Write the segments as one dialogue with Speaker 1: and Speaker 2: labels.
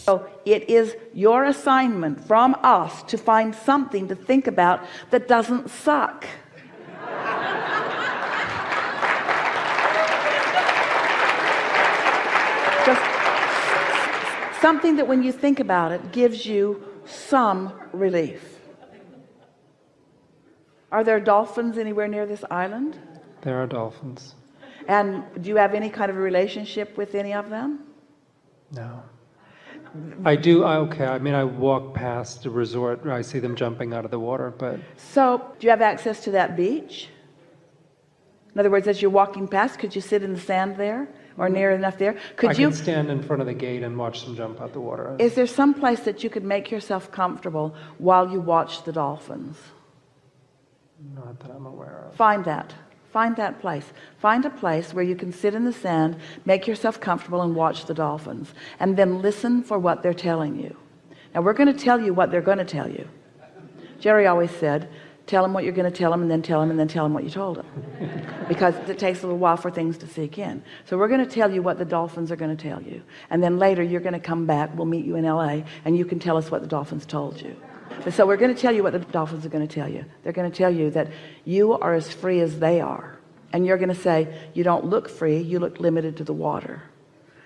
Speaker 1: So it is your assignment from us to find something to think about that doesn't suck. Just something that when you think about it gives you some relief. Are there dolphins anywhere near this island?
Speaker 2: There are dolphins.
Speaker 1: And do you have any kind of a relationship with any of them?
Speaker 2: No. I do, okay, I mean, I walk past the resort, I see them jumping out of the water, but...
Speaker 1: So, do you have access to that beach? In other words, as you're walking past, could you sit in the sand there? Or near enough there?
Speaker 2: I can stand in front of the gate and watch them jump out the water.
Speaker 1: Is there some place that you could make yourself comfortable while you watch the dolphins?
Speaker 2: Not that I'm aware of.
Speaker 1: Find that. Find that place. Find a place where you can sit in the sand, make yourself comfortable and watch the dolphins, and then listen for what they're telling you. Now we're going to tell you what they're going to tell you. Jerry always said, tell them what you're going to tell them, and then tell them, and then tell them what you told them, because it takes a little while for things to sink in. So we're going to tell you what the dolphins are going to tell you, and then later you're going to come back, we'll meet you in LA, and you can tell us what the dolphins told you. So we're going to tell you what the dolphins are going to tell you. They're going to tell you that you are as free as they are, and you're going to say, you don't look free, you look limited to the water.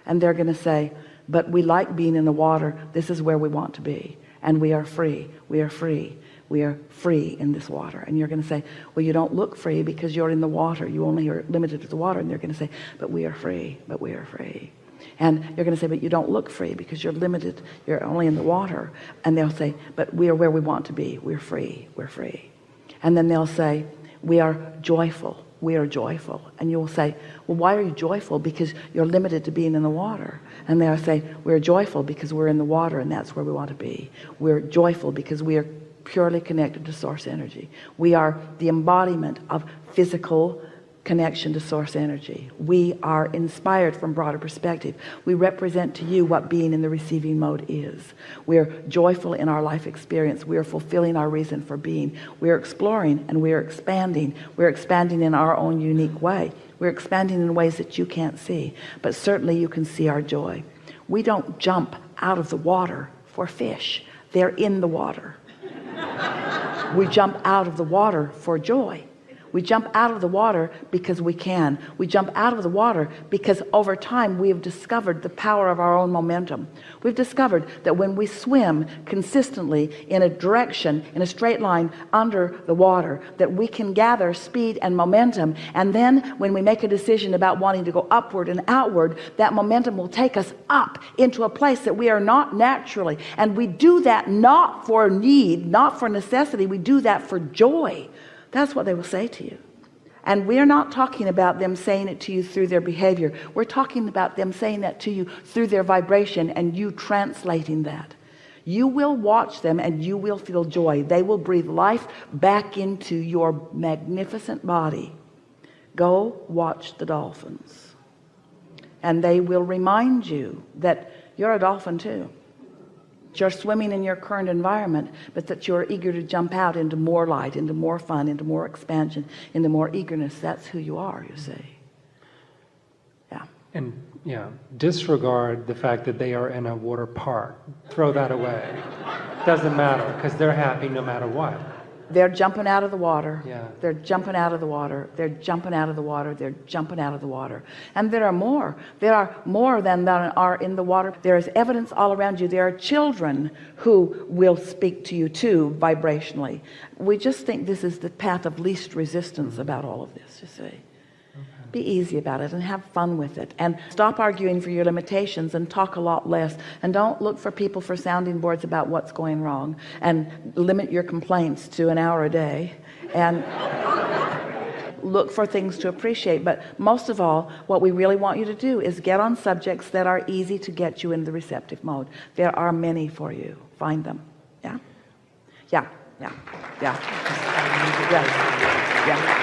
Speaker 1: And they're going to say, but we like being in the water, this is where we want to be, and we are free, we are free, we are free in this water. And you're going to say, well, you don't look free because you're in the water, you only are limited to the water. And they're going to say, but we are free, but we are free. And you're going to say, but you don't look free because you're limited, you're only in the water. And they'll say, but we are where we want to be, we're free, we're free. And then they'll say, we are joyful, we are joyful. And you will say, well, why are you joyful? Because you're limited to being in the water. And they'll say, we're joyful because we're in the water, and that's where we want to be. We're joyful because we are purely connected to source energy. We are the embodiment of physical connection to source energy. We are inspired from broader perspective. We represent to you what being in the receiving mode is. We're joyful in our life experience. We are fulfilling our reason for being. We are exploring and we are expanding. We're expanding in our own unique way. We're expanding in ways that you can't see, but certainly you can see our joy. We don't jump out of the water for fish. They're in the water. We jump out of the water for joy. We jump out of the water because we can. We jump out of the water because over time we have discovered the power of our own momentum. We've discovered that when we swim consistently in a direction, in a straight line under the water, that we can gather speed and momentum. And then when we make a decision about wanting to go upward and outward, that momentum will take us up into a place that we are not naturally. And we do that not for need, not for necessity. We do that for joy. That's what they will say to you. And we're not talking about them saying it to you through their behavior. We're talking about them saying that to you through their vibration and you translating that. You will watch them and you will feel joy. They will breathe life back into your magnificent body. Go watch the dolphins. And they will remind you that you're a dolphin too. You're swimming in your current environment, but that you're eager to jump out into more light, into more fun, into more expansion, into more eagerness. That's who you are, you see. Yeah.
Speaker 2: And yeah, disregard the fact that they are in a water park. Throw that away. Doesn't matter, because they're happy no matter what.
Speaker 1: They're jumping out of the water.
Speaker 2: Yeah.
Speaker 1: They're jumping out of the water. They're jumping out of the water. They're jumping out of the water. And there are more. There are more than are in the water. There is evidence all around you. There are children who will speak to you too, vibrationally. We just think this is the path of least resistance about all of this, you see. Be easy about it and have fun with it, and stop arguing for your limitations and talk a lot less, and don't look for people for sounding boards about what's going wrong, and limit your complaints to an hour a day, and look for things to appreciate. But most of all, what we really want you to do is get on subjects that are easy to get you in the receptive mode. There are many for you. Find them. Yeah, yeah, yeah, yeah, yeah, yeah.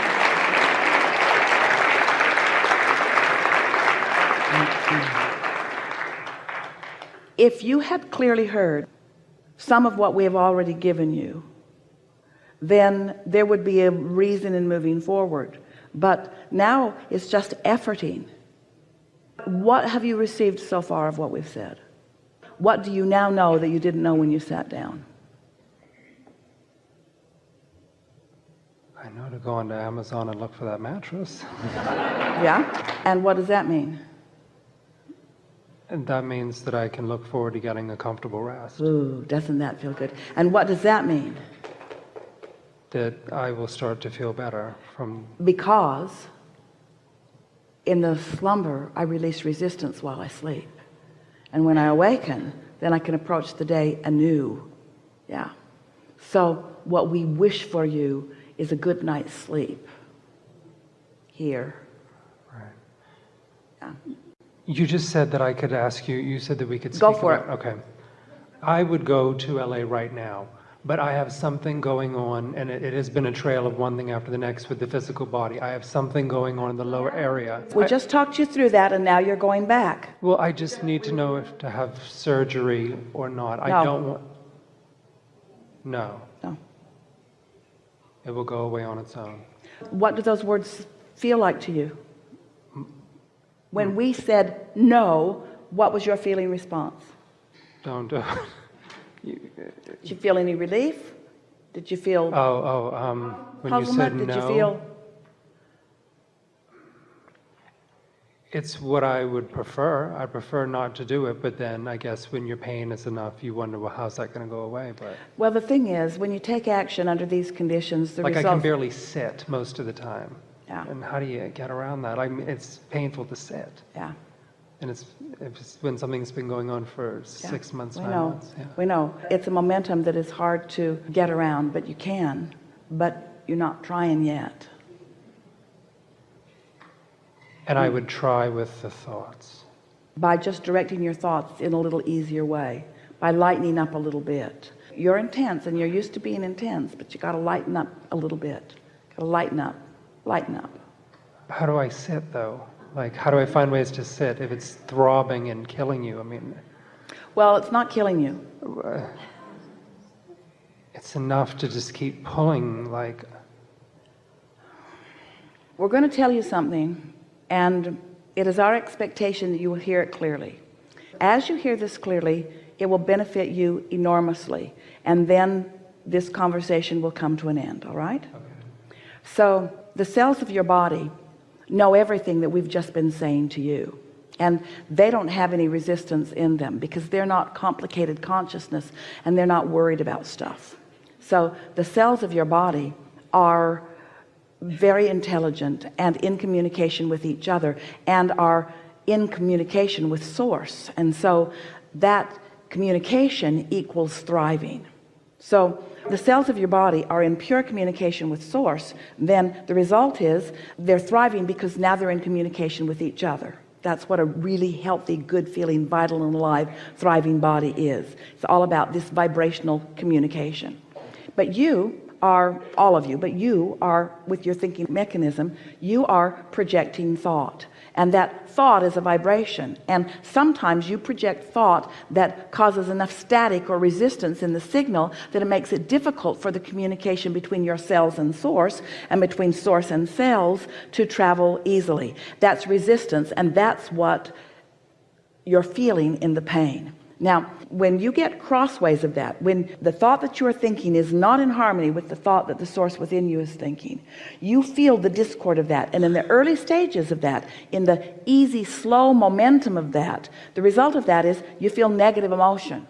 Speaker 1: If you had clearly heard some of what we have already given you, then there would be a reason in moving forward. But now it's just efforting. What have you received so far of what we've said? what do you now know that you didn't know when you sat down?
Speaker 2: I know to go onto Amazon and look for that mattress.
Speaker 1: Yeah? And what does that mean?
Speaker 2: And that means that I can look forward to getting a comfortable rest.
Speaker 1: Ooh, doesn't that feel good? And what does that mean?
Speaker 2: That I will start to feel better from...
Speaker 1: Because in the slumber, I release resistance while I sleep. And when I awaken, then I can approach the day anew. Yeah. So what we wish for you is a good night's sleep. Here.
Speaker 2: Right.
Speaker 1: Yeah.
Speaker 2: You just said that I could ask you, you said that we could speak
Speaker 1: Go for
Speaker 2: about, okay. I would go to LA right now, but I have something going on, and it has been a trail of one thing after the next with the physical body. I have something going on in the lower area.
Speaker 1: We just talked you through that, and now you're going back.
Speaker 2: Well, I just need to know if to have surgery or not.
Speaker 1: No.
Speaker 2: I don't want... No.
Speaker 1: No.
Speaker 2: It will go away on its own.
Speaker 1: What do those words feel like to you? When we said no, what was your feeling response?
Speaker 2: Don't do it.
Speaker 1: Did you feel any relief? Did you feel
Speaker 2: when you said no,
Speaker 1: did you feel?
Speaker 2: it's what I would prefer. I prefer not to do it, but then I guess when your pain is enough, you wonder, well, how's that going to go away? But
Speaker 1: Well, the thing is, when you take action under these conditions, the
Speaker 2: like
Speaker 1: results...
Speaker 2: I can barely sit most of the time.
Speaker 1: Yeah.
Speaker 2: And how do you get around that? I mean, it's painful to sit.
Speaker 1: Yeah.
Speaker 2: And it's when something's been going on for 6 months,
Speaker 1: we
Speaker 2: 9
Speaker 1: know.
Speaker 2: months. Yeah.
Speaker 1: We know. It's a momentum that is hard to get around, but you can. But you're not trying yet.
Speaker 2: And I would try with the thoughts.
Speaker 1: By just directing your thoughts in a little easier way. By lightening up a little bit. You're intense, and you're used to being intense, but you got to lighten up a little bit. Got to lighten up. Lighten up.
Speaker 2: How do I sit, though? Like, how do I find ways to sit if it's throbbing and killing you? I mean...
Speaker 1: Well, it's not killing you.
Speaker 2: It's enough to just keep pulling, like...
Speaker 1: We're going to tell you something, and it is our expectation that you will hear it clearly. As you hear this clearly, it will benefit you enormously, and then this conversation will come to an end, all right? Okay. So the cells of your body know everything that we've just been saying to you, and they don't have any resistance in them because they're not complicated consciousness, and they're not worried about stuff. So the cells of your body are very intelligent and in communication with each other, and are in communication with source, and so that communication equals thriving. So the cells of your body are in pure communication with source, then the result is they're thriving because now they're in communication with each other. That's what a really healthy, good feeling, vital and alive, thriving body is. It's all about this vibrational communication. But you are, all of you, but you are, with your thinking mechanism, you are projecting thought. And that thought is a vibration, and sometimes you project thought that causes enough static or resistance in the signal that it makes it difficult for the communication between your cells and source, and between source and cells, to travel easily. That's resistance, and that's what you're feeling in the pain. Now, when you get crossways of that, when the thought that you're thinking is not in harmony with the thought that the source within you is thinking, you feel the discord of that. And in the early stages of that, in the easy, slow momentum of that, the result of that is you feel negative emotion.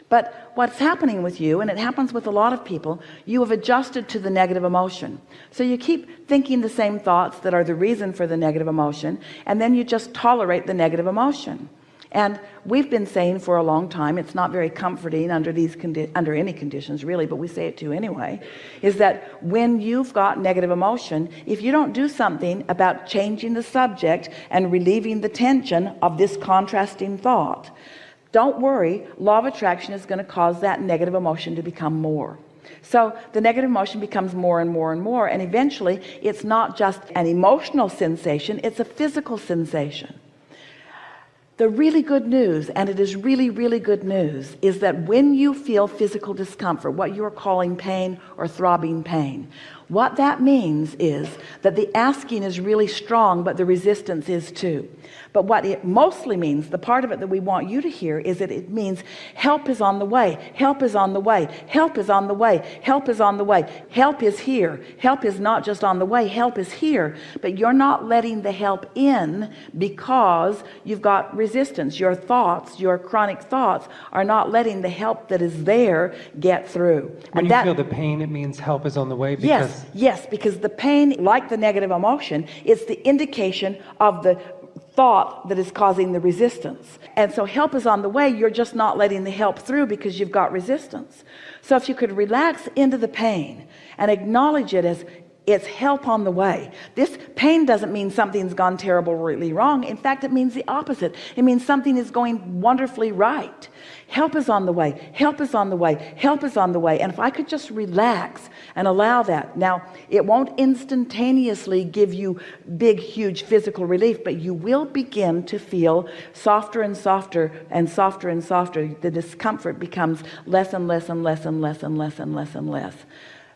Speaker 1: But what's happening with you, and it happens with a lot of people, you have adjusted to the negative emotion. So you keep thinking the same thoughts that are the reason for the negative emotion, and then you just tolerate the negative emotion. And we've been saying for a long time, it's not very comforting under these under any conditions really, but we say it to you anyway, is that when you've got negative emotion, if you don't do something about changing the subject and relieving the tension of this contrasting thought, don't worry, law of attraction is going to cause that negative emotion to become more. So the negative emotion becomes more and more and more, and eventually it's not just an emotional sensation, it's a physical sensation. The really good news, and it is really, really good news, is that when you feel physical discomfort, what you are calling pain or throbbing pain, what that means is that the asking is really strong, but the resistance is too. But what it mostly means, the part of it that we want you to hear, is that it means help is on the way. Help is on the way. Help is on the way. Help is on the way. Help is here. Help is not just on the way. Help is here. But you're not letting the help in because you've got resistance. Your thoughts, your chronic thoughts, are not letting the help that is there get through.
Speaker 2: When you feel the pain, it means help is on the way? Because
Speaker 1: Yes, because the pain, like the negative emotion, it's the indication of the thought that is causing the resistance. And so help is on the way. You're just not letting the help through because you've got resistance. So if you could relax into the pain and acknowledge it as it's help on the way. This pain doesn't mean something's gone terribly wrong. In fact, it means the opposite. It means something is going wonderfully right. Help is on the way. Help is on the way. Help is on the way. And if I could just relax and allow that. Now, it won't instantaneously give you big, huge physical relief, but you will begin to feel softer and softer and softer and softer. The discomfort becomes less and less and less and less and less and less and less.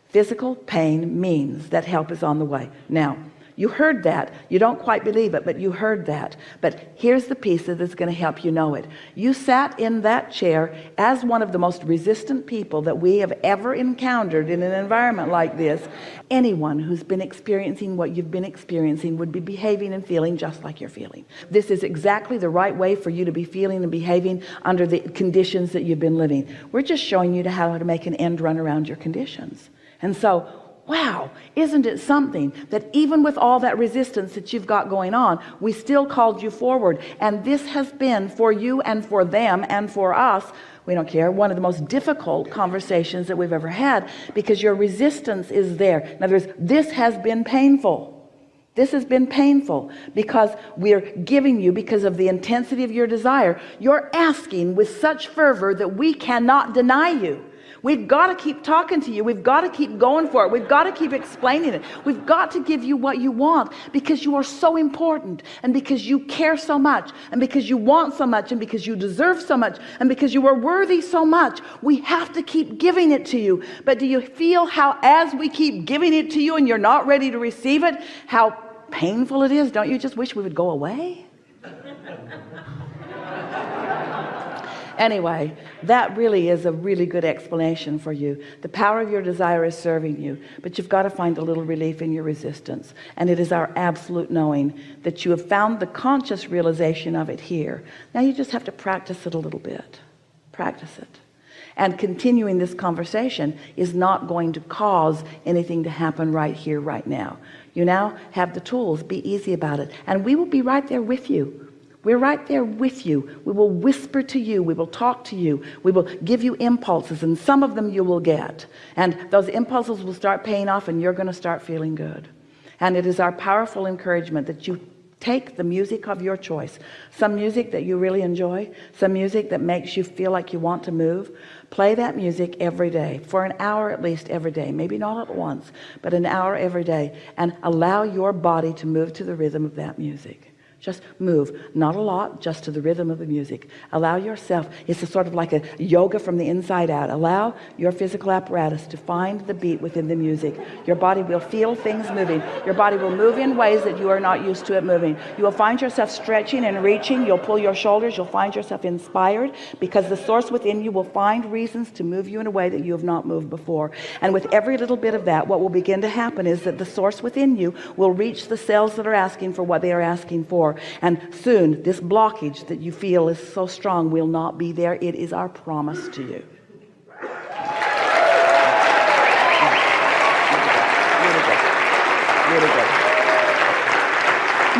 Speaker 1: Physical pain means that help is on the way. Now, you heard that. You don't quite believe it, but you heard that. But here's the piece that's going to help you know it. You sat in that chair as one of the most resistant people that we have ever encountered in an environment like this. Anyone who's been experiencing what you've been experiencing would be behaving and feeling just like you're feeling. This is exactly the right way for you to be feeling and behaving under the conditions that you've been living. We're just showing you how to make an end run around your conditions. And so, wow, isn't it something that even with all that resistance that you've got going on, we still called you forward. And this has been for you and for them and for us, we don't care, one of the most difficult conversations that we've ever had, because your resistance is there. In other words, this has been painful. This has been painful because we're giving you, because of the intensity of your desire, you're asking with such fervor that we cannot deny you. We've got to keep talking to you. We've got to keep going for it. We've got to keep explaining it. We've got to give you what you want because you are so important, and because you care so much, and because you want so much, and because you deserve so much, and because you are worthy so much. We have to keep giving it to you. But do you feel how, as we keep giving it to you and you're not ready to receive it, how painful it is? Don't you just wish we would go away? Anyway, that really is a really good explanation for you. The power of your desire is serving you, but you've got to find a little relief in your resistance. And it is our absolute knowing that you have found the conscious realization of it here. Now you just have to practice it a little bit. Practice it. And continuing this conversation is not going to cause anything to happen right here, right now. You now have the tools. Be easy about it. And we will be right there with you. We're right there with you. We will whisper to you. We will talk to you. We will give you impulses, and some of them you will get. And those impulses will start paying off, and you're going to start feeling good. And it is our powerful encouragement that you take the music of your choice. Some music that you really enjoy, some music that makes you feel like you want to move. Play that music every day, for an hour at least every day. Maybe not at once, but an hour every day. And allow your body to move to the rhythm of that music. Just move, not a lot, just to the rhythm of the music. Allow yourself, it's a sort of like a yoga from the inside out. Allow your physical apparatus to find the beat within the music. Your body will feel things moving. Your body will move in ways that you are not used to it moving. You will find yourself stretching and reaching. You'll pull your shoulders. You'll find yourself inspired, because the source within you will find reasons to move you in a way that you have not moved before. And with every little bit of that, what will begin to happen is that the source within you will reach the cells that are asking for what they are asking for. And soon this blockage that you feel is so strong will not be there. It is our promise to you. Really good.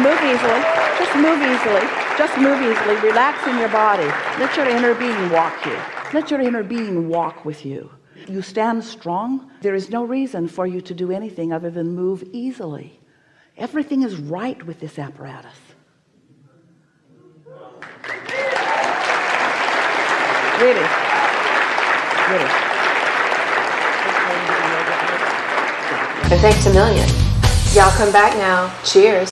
Speaker 1: Move easily. Just move easily. Just move easily. Relax in your body. Let your inner being walk you. Let your inner being walk with you. You stand strong. There is no reason for you to do anything other than move easily. Everything is right with this apparatus. Really.
Speaker 3: And thanks a million. Y'all come back now. Cheers.